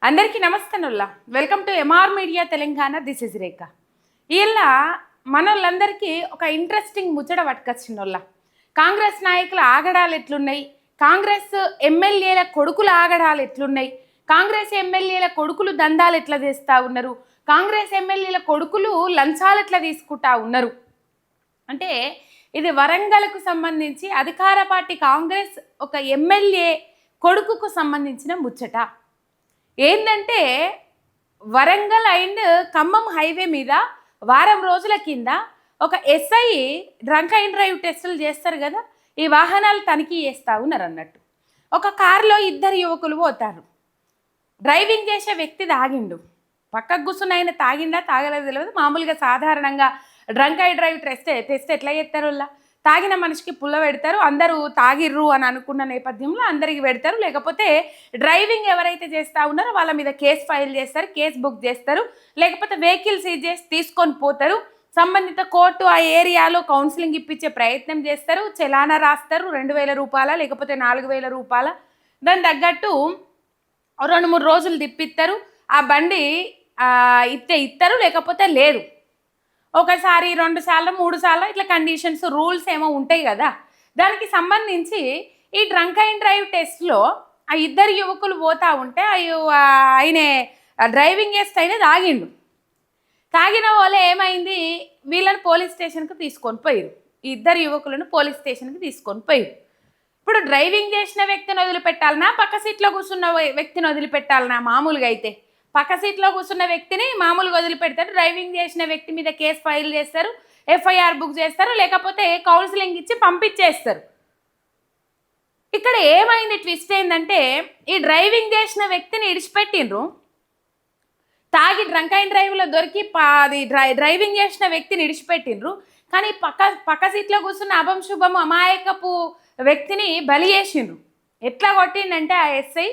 అందరికీ నమస్తేనుల్లా. Welcome to MR media Telangana. This is Rekha. ఇలా మనోళ్ళందరికీ ఒక ఇంట్రెస్టింగ్ ముచ్చట పట్టుకొచ్చినోళ్ళ. కాంగ్రెస్ నాయకుల ఆగడాలు ఎట్లున్నాయి, కాంగ్రెస్ ఎమ్మెల్యేల కొడుకుల ఆగడాలు ఎట్లున్నాయి, కాంగ్రెస్ ఎమ్మెల్యేల కొడుకులు దందాలు ఎట్లా చేస్తూ ఉన్నారు, కాంగ్రెస్ ఎమ్మెల్యేల కొడుకులు లంచాలు ఎట్లా తీసుకుంటా ఉన్నారు అంటే, ఇది వరంగల్కు సంబంధించి అధికార పార్టీ కాంగ్రెస్ ఒక ఎమ్మెల్యే కొడుకుకు సంబంధించిన ముచ్చట. ఏంటంటే వరంగల్ అండ్ ఖమ్మం హైవే మీద వారం రోజుల కింద ఒక ఎస్ఐ డ్రంక్ అండ్ డ్రైవ్ టెస్టులు చేస్తారు కదా, ఈ వాహనాలు తనిఖీ చేస్తూ ఉన్నారు అన్నట్టు. ఒక కారులో ఇద్దరు యువకులు పోతారు. డ్రైవింగ్ చేసే వ్యక్తి తాగిండు, పక్కకు కూర్చున్న ఆయన తాగిండా తాగలేదు తెలియదు. మామూలుగా సాధారణంగా డ్రంక్ అండ్ డ్రైవ్ టెస్ట్ ఎట్లా చేస్తారు, తాగిన మనిషికి పుల్ల పెడతారు, అందరూ తాగిర్రు అని అనుకున్న నేపథ్యంలో అందరికి పెడతారు. లేకపోతే డ్రైవింగ్ ఎవరైతే చేస్తూ ఉన్నారో వాళ్ళ మీద కేసు ఫైల్ చేస్తారు, కేసు బుక్ చేస్తారు, లేకపోతే వెహికల్ సీజ్ చేసి తీసుకొని పోతారు. సంబంధిత కోర్టు ఆ ఏరియాలో కౌన్సిలింగ్ ఇప్పించే ప్రయత్నం చేస్తారు, చలానా రాస్తారు, 2000 రూపాయల లేకపోతే 4000 రూపాయల. దాని తగ్గట్టు 2-3 రోజులు తిప్పిస్తారు. ఆ బండి ఇస్తారు, లేకపోతే లేదు. ఒకసారి 2 సార్లు 3 సార్లు ఇట్లా కండిషన్స్ రూల్స్ ఏమో ఉంటాయి కదా. దానికి సంబంధించి ఈ డ్రంక్ అండ్ డ్రైవ్ టెస్ట్లో ఆ ఇద్దరు యువకులు పోతూ ఉంటే ఆయన డ్రైవింగ్ చేస్తే అయినా తాగిండు. తాగిన వాళ్ళు ఏమైంది, వీళ్ళని పోలీస్ స్టేషన్కి తీసుకొని పోయారు. ఈ ఇద్దరు యువకులను పోలీస్ స్టేషన్కి తీసుకొని పోయారు. ఇప్పుడు డ్రైవింగ్ చేసిన వ్యక్తిని వదిలిపెట్టాలనా, పక్క సీట్లో కూర్చున్న వ్యక్తిని వదిలిపెట్టాలనా? మామూలుగా అయితే పక్క సీట్లో కూర్చున్న వ్యక్తిని మామూలుగా వదిలిపెడతారు, డ్రైవింగ్ చేసిన వ్యక్తి మీద కేసు ఫైల్ చేస్తారు, ఎఫ్ఐఆర్ బుక్ చేస్తారు, లేకపోతే కౌన్సిలింగ్ ఇచ్చి పంపించేస్తారు. ఇక్కడ ఏమైంది, ట్విస్ట్ ఏంటంటే ఈ డ్రైవింగ్ చేసిన వ్యక్తిని ఇడిచిపెట్టిండ్రు, తాగి డ్రంక్ అండ్ డ్రైవ్లో దొరికి డ్రైవింగ్ చేసిన వ్యక్తిని ఇడిచిపెట్టిండ్రు. కానీ పక్క సీట్లో కూర్చున్న అభం శుభం అమాయకపు వ్యక్తిని బలి చేసిండ్రు. ఎట్లా కొట్టిండంటే ఆ ఎస్ఐ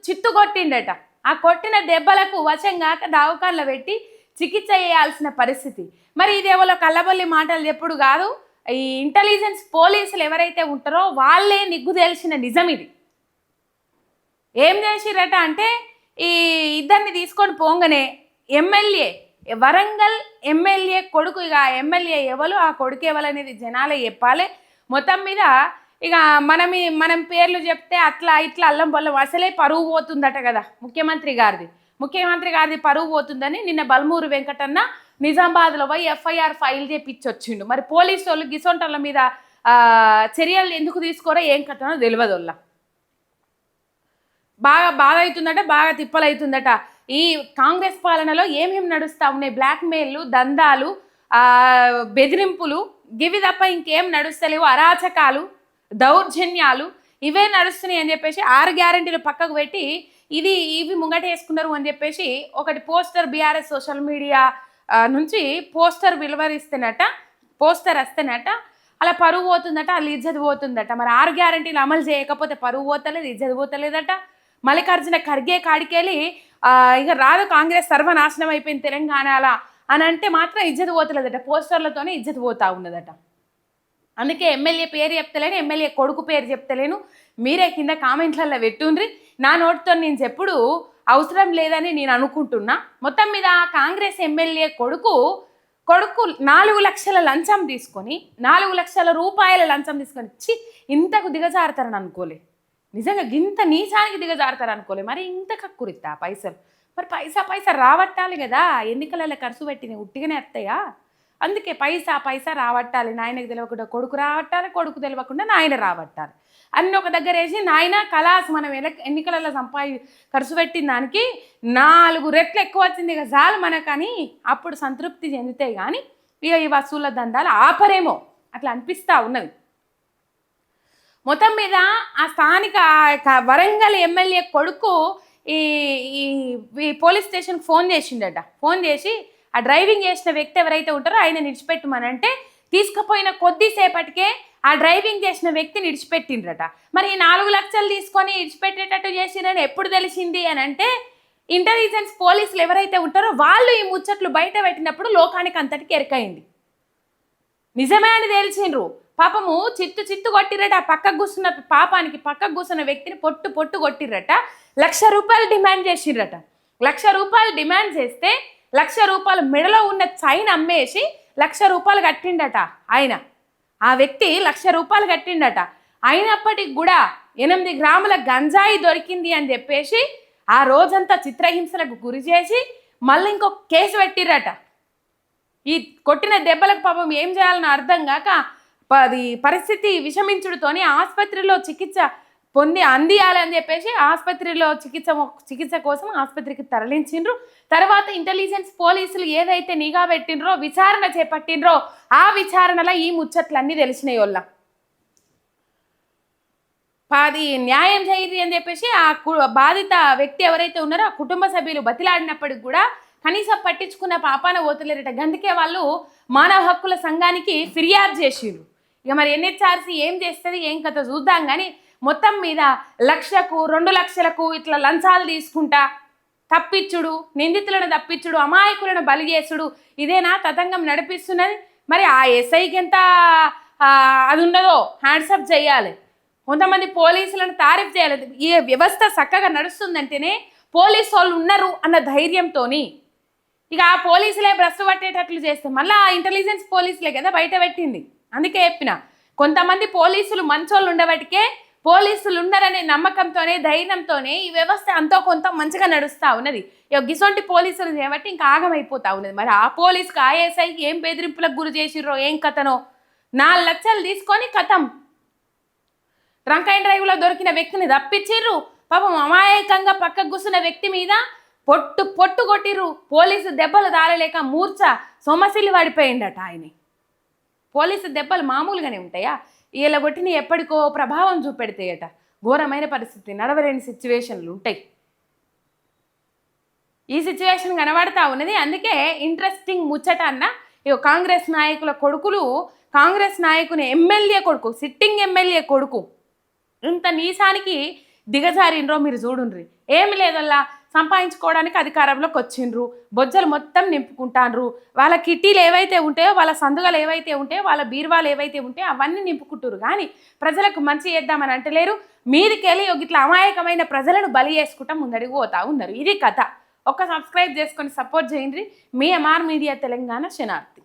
చిత్తు కొట్టిండట. ఆ కొట్టిన దెబ్బలకు వశంగాక దావకాల్లో పెట్టి చికిత్స చేయాల్సిన పరిస్థితి. మరి ఇదేవో కల్లబల్లి మాటలు చెప్పుడు కాదు, ఈ ఇంటెలిజెన్స్ పోలీసులు ఎవరైతే ఉంటారో వాళ్ళే నిగ్గు తెలిసిన నిజం ఇది. ఏం చేసిరట అంటే, ఈ ఇద్దరిని తీసుకొని పోగానే ఎమ్మెల్యే వరంగల్ ఎమ్మెల్యే కొడుకు, ఇక ఎమ్మెల్యే ఎవరు, ఆ కొడుకు ఎవరు అనేది జనాలే చెప్పాలి. మొత్తం మీద ఇక మనం పేర్లు చెప్తే అట్లా ఇట్లా అల్లం బొల్లం అసలే పరువు పోతుందట కదా ముఖ్యమంత్రి గారిది పరువు పోతుందని నిన్న బల్మూరు వెంకటన్న నిజామాబాద్లో పోయి ఎఫ్ఐఆర్ ఫైల్ చేపించొచ్చిండు. మరి పోలీసు వాళ్ళు గిసొంటోళ్ళ మీద చర్యలు ఎందుకు తీసుకోరో ఏం కథనో తెలియదు. వాళ్ళ బాగా బాధ అవుతుందట, బాగా తిప్పలవుతుందట. ఈ కాంగ్రెస్ పాలనలో ఏమేమి నడుస్తూ ఉన్నాయి, బ్లాక్మెయిల్లు, దందాలు, బెదిరింపులు, గివి తప్ప ఇంకేం నడుస్తలేవు, అరాచకాలు, దౌర్జన్యాలు ఇవే నడుస్తున్నాయి అని చెప్పేసి 6 గ్యారెంటీలు పక్కకు పెట్టి ఇవి ముంగట వేసుకున్నారు అని చెప్పేసి ఒకటి పోస్టర్ బీఆర్ఎస్ సోషల్ మీడియా నుంచి పోస్టర్ వస్తేనట అలా పరువు పోతుందట, అలా ఇజ్జత్ పోతుందట. మరి 6 గ్యారెంటీలు అమలు చేయకపోతే పరువు పోతలేదు, ఇజ్జత్ పోతలేదట. మల్లికార్జున ఖర్గే కాడికెళ్ళి ఇక రాదు కాంగ్రెస్ సర్వనాశనం అయిపోయింది తెలంగాణలో అని అంటే మాత్రం ఇజ్జత్ పోతలేదట, పోస్టర్లతోనే ఇజ్జత్ పోతా ఉన్నదట. అందుకే ఎమ్మెల్యే పేరు చెప్తలేను, ఎమ్మెల్యే కొడుకు పేరు చెప్తలేను, మీరే కింద కామెంట్లలో పెట్టుండ్రి. నా నోటితో నేను చెప్పుడు అవసరం లేదని నేను అనుకుంటున్నా. మొత్తం మీద కాంగ్రెస్ ఎమ్మెల్యే కొడుకు 4 లక్షల లంచం తీసుకొని 4 లక్షల రూపాయల లంచం తీసుకొని ఇంతకు దిగజారుతారని అనుకోలే. నిజంగా ఇంత నీచానికి దిగజారుతారు అనుకోలే. మరి ఇంత కక్కురిత్తా పైసలు, మరి పైసా రావట్టాలి కదా, ఎన్నికలలో ఖర్చు పెట్టిన ఉట్టిగానే వస్తాయా? అందుకే పైసా రావట్టాలి, నాయనకు తెలియకుండా కొడుకు రావట్టాలి, కొడుకు తెలియకుండా నాయన రావట్టాలి. అన్నీ ఒక దగ్గర వేసి నాయన కలాస్ మనం ఎన్నికలలో ఖర్చు పెట్టిన దానికి 4 రెట్లు ఎక్కువ వచ్చింది ఇక చాలు మనకని అప్పుడు సంతృప్తి చెందితే కానీ ఇక ఈ వసూళ్ళ దందాలు ఆపరేమో అట్లా అనిపిస్తూ ఉన్నది. మొత్తం మీద ఆ స్థానిక వరంగల్ ఎమ్మెల్యే కొడుకు ఈ పోలీస్ స్టేషన్కి ఫోన్ చేసిండట. ఫోన్ చేసి ఆ డ్రైవింగ్ చేసిన వ్యక్తి ఎవరైతే ఉంటారో ఆయన విడిచిపెట్టమనంటే తీసుకుపోయిన కొద్దిసేపటికే ఆ డ్రైవింగ్ చేసిన వ్యక్తిని విడిచిపెట్టిండ్రట. మరి 4 లక్షలు తీసుకొని విడిచిపెట్టేటట్టు చేసిండ్రని ఎప్పుడు తెలిసింది అని అంటే, ఇంటెలిజెన్స్ పోలీసులు ఎవరైతే ఉంటారో వాళ్ళు ఈ ముచ్చట్లు బయట పెట్టినప్పుడు లోకానికి అంతటికి ఎరకైంది. నిజమే అని తెలిసిండ్రు. పాపము చిత్తు చిత్తు కొట్టిరట. పక్కకు కూర్చున్న పాపానికి పక్కకు కూర్చున్న వ్యక్తిని పొట్టు పొట్టు కొట్టిరట. ₹1,00,000 డిమాండ్ చేసిర్రట. ₹1,00,000 డిమాండ్ చేస్తే ₹1,00,000 మెడలో ఉన్న చైన్ అమ్మేసి ₹1,00,000 కట్టిండట ఆయన. ఆ వ్యక్తి ₹1,00,000 కట్టిండట. అయినప్పటికి కూడా 8 గ్రాముల గంజాయి దొరికింది అని చెప్పేసి ఆ రోజంతా చిత్రహింసలకు గురి చేసి మళ్ళీ ఇంకొక కేసు పెట్టిరట. ఈ కొట్టిన దెబ్బలకు పాపం ఏం చేయాలని అర్థం కాక పరిస్థితి విషమించుడుతోని ఆసుపత్రిలో చికిత్స అందియాలని చెప్పేసి ఆసుపత్రిలో చికిత్స కోసం ఆసుపత్రికి తరలించిండ్రు. తర్వాత ఇంటెలిజెన్స్ పోలీసులు ఏదైతే నిఘా పెట్టినరో విచారణ చేపట్టినరో ఆ విచారణలో ఈ ముచ్చట్లన్నీ తెలిసినాయి. వాళ్ళ అది న్యాయం చేయరు అని చెప్పేసి ఆ బాధిత వ్యక్తి ఎవరైతే ఉన్నారో ఆ కుటుంబ సభ్యులు బతిలాడినప్పటికి కూడా కనీసం పట్టించుకున్న పాపాన పోతలేరట. గందుకే వాళ్ళు మానవ హక్కుల సంఘానికి ఫిర్యాదు చేసిర్రు. ఇక మరి ఎన్హెచ్ఆర్సీ ఏం చేస్తుంది ఏం కథ చూద్దాం. కానీ మొత్తం మీద 1,00,000కు 2,00,000కు ఇట్లా లంచాలు తీసుకుంటా తప్పించుడు, నిందితులను తప్పించుడు, అమాయకులను బలి చేసుడు, ఇదేనా తతంగం నడిపిస్తున్నది? మరి ఆ ఎస్ఐకి ఎంత అది ఉన్నదో హ్యాండ్సప్ చేయాలి. కొంతమంది పోలీసులను తారీఫ్ చేయాలి. ఈ వ్యవస్థ చక్కగా నడుస్తుందంటేనే పోలీసు వాళ్ళు ఉన్నారు అన్న ధైర్యంతో ఇక ఆ పోలీసులే భ్రష్టు పట్టేటట్లు చేస్తే మళ్ళీ ఆ ఇంటెలిజెన్స్ పోలీసులే కదా బయట పెట్టింది. అందుకే చెప్పిన కొంతమంది పోలీసులు మంచోళ్ళు ఉండబట్టికే పోలీసులు ఉన్నారనే నమ్మకంతోనే ధైర్యంతోనే ఈ వ్యవస్థ అంతో కొంత మంచిగా నడుస్తూ ఉన్నది. గిసొంటి పోలీసులు చేయబట్టి ఇంకా ఆగమైపోతా ఉన్నది. మరి ఆ పోలీసుకి ఐఎస్ఐకి ఏం బెదిరింపులకు గురి చేసిర్రో ఏం కథనో 4 లక్షలు తీసుకొని కథం డ్రంక్ అండ్ డ్రైవ్లో దొరికిన వ్యక్తిని తప్పించిర్రు. పాపం అమాయకంగా పక్కకు కూర్చున్న వ్యక్తి మీద పొట్టు పొట్టు కొట్టిర్రు. పోలీసు దెబ్బలు దారలేక మూర్ఛ సొమసిల్లి పడిపోయిండట ఆయన. పోలీసు దెబ్బలు మామూలుగానే ఉంటాయా? ఇలా కొట్టిన ఎప్పటికో ప్రభావం చూపెడతాయట. ఘోరమైన పరిస్థితి, నడవలేని సిచ్యువేషన్లు ఉంటాయి. ఈ సిచ్యువేషన్ కనబడతా ఉన్నది. అందుకే ఇంట్రెస్టింగ్ ముచ్చట అన్న కాంగ్రెస్ నాయకుల కొడుకులు, కాంగ్రెస్ నాయకుని ఎమ్మెల్యే కొడుకు, సిట్టింగ్ ఎమ్మెల్యే కొడుకు ఇంత నీసానికి దిగజారినరో మీరు చూడుండ్రి. ఏమి లేదల్లా సంపాదించుకోవడానికి అధికారంలోకి వచ్చిండ్రు, బొజ్జలు మొత్తం నింపుకుంటాన్రు. వాళ్ళ కిట్టీలు ఏవైతే ఉంటాయో, వాళ్ళ సందుగలు ఏవైతే ఉంటాయో, వాళ్ళ బీర్వాలు ఏవైతే ఉంటాయో అవన్నీ నింపుకుంటారు. కానీ ప్రజలకు మంచి చేద్దామని అంటలేరు. మీదికెళ్ళి ఇట్లా అమాయకమైన ప్రజలను బలి చేసుకుంటా ముందడికి పోతా ఉన్నారు. ఇది కథ. ఒక్క సబ్స్క్రైబ్ చేసుకొని సపోర్ట్ చేయండి. మీ ఎంఆర్ మీడియా తెలంగాణ శనార్థి.